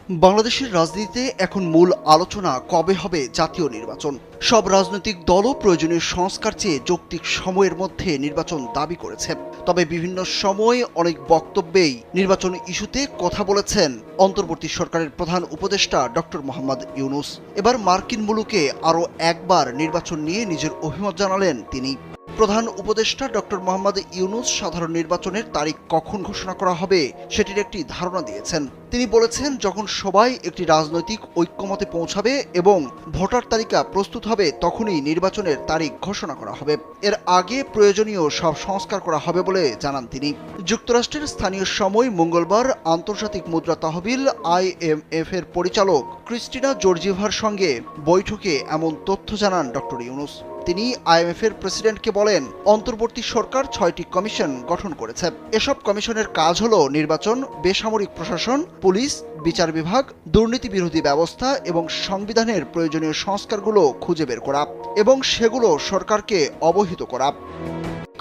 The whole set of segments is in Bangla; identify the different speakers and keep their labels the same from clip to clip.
Speaker 1: বাংলাদেশের রাজনীতিতে এখন মূল আলোচনা কবে হবে জাতীয় নির্বাচন। সব রাজনৈতিক দলও প্রয়োজনীয় সংস্কার চেয়ে যৌক্তিক সময়ের মধ্যে নির্বাচন দাবি করেছে। তবে বিভিন্ন সময় অনেক বক্তব্যেই নির্বাচন ইস্যুতে কথা বলেছেন অন্তর্বর্তী সরকারের প্রধান উপদেষ্টা ডক্টর মোহাম্মদ ইউনূস। এবার মার্কিন মুলুকে আরও একবার নির্বাচন নিয়ে নিজের অভিমত জানালেন তিনি। প্রধান উপদেষ্টা ডক্টর মোহাম্মদ ইউনূস সাধারণ নির্বাচনের তারিখ কখন ঘোষণা করা হবে সেটির একটি ধারণা দিয়েছেন। তিনি বলেছেন, যখন সবাই একটি রাজনৈতিক ঐক্যমতে পৌঁছাবে এবং ভোটার তালিকা প্রস্তুত হবে তখনই নির্বাচনের তারিখ ঘোষণা করা হবে। এর আগে প্রয়োজনীয় সব সংস্কার করা হবে বলে জানান তিনি। যুক্তরাষ্ট্রের স্থানীয় সময় মঙ্গলবার আন্তর্জাতিক মুদ্রা তহবিল IMF এর পরিচালক ক্রিস্টিনা জর্জিভার সঙ্গে বৈঠকে এমন তথ্য জানান ডক্টর ইউনূস। তিনি IMF এর প্রেসিডেন্টকে বলেন, অন্তর্বর্তী সরকার 6টি কমিশন গঠন করেছে। এসব কমিশনের কাজ হলো নির্বাচন, বেসামরিক প্রশাসন, পুলিশ, বিচার বিভাগ, দুর্নীতি বিরোধী ব্যবস্থা এবং সংবিধানের প্রয়োজনীয় সংস্কারগুলো খুঁজে বের করা এবং সেগুলো সরকারকে অবহিত করা।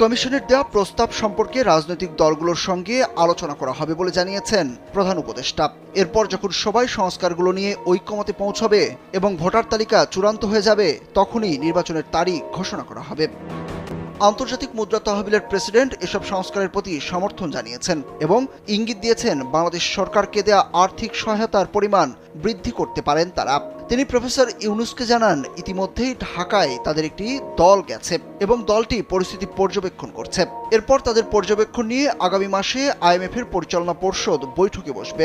Speaker 1: কমিশনের দেওয়া প্রস্তাব সম্পর্কে রাজনৈতিক দলগুলোর সঙ্গে আলোচনা করা হবে বলে জানিয়েছেন প্রধান উপদেষ্টা। এরপর যখন সবাই সংস্কারগুলো নিয়ে ঐক্যমতে পৌঁছবে এবং ভোটার তালিকা চূড়ান্ত হয়ে যাবে তখনই নির্বাচনের তারিখ ঘোষণা করা হবে। আন্তর্জাতিক মুদ্রা তহবিলের প্রেসিডেন্ট এসব সংস্কারের প্রতি সমর্থন জানিয়েছেন এবং ইঙ্গিত দিয়েছেন বাংলাদেশ সরকারকে দেয়া আর্থিক সহায়তার পরিমাণ বৃদ্ধি করতে পারেন তারা। তিনি প্রফেসর ইউনূসকে জানান, ইতিমধ্যেই ঢাকায় তাদের একটি দল গেছে এবং দলটি পরিস্থিতি পর্যবেক্ষণ করছে। এরপর তাদের পর্যবেক্ষণ নিয়ে আগামী মাসে IMF এর পরিচালনা পর্ষদ বৈঠকে বসবে।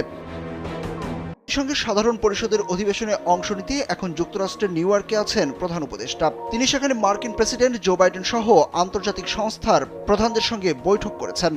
Speaker 1: সঙ্গে সাধারণ পরিষদের অধিবেশনে অংশ নিতে এখন যুক্তরাষ্ট্রের নিউ ইয়র্কে আছেন প্রধান উপদেষ্টা। তিনি সেখানে মার্কিন প্রেসিডেন্ট জো বাইডেন সহ আন্তর্জাতিক সংস্থার প্রধানদের সঙ্গে বৈঠক করেছেন।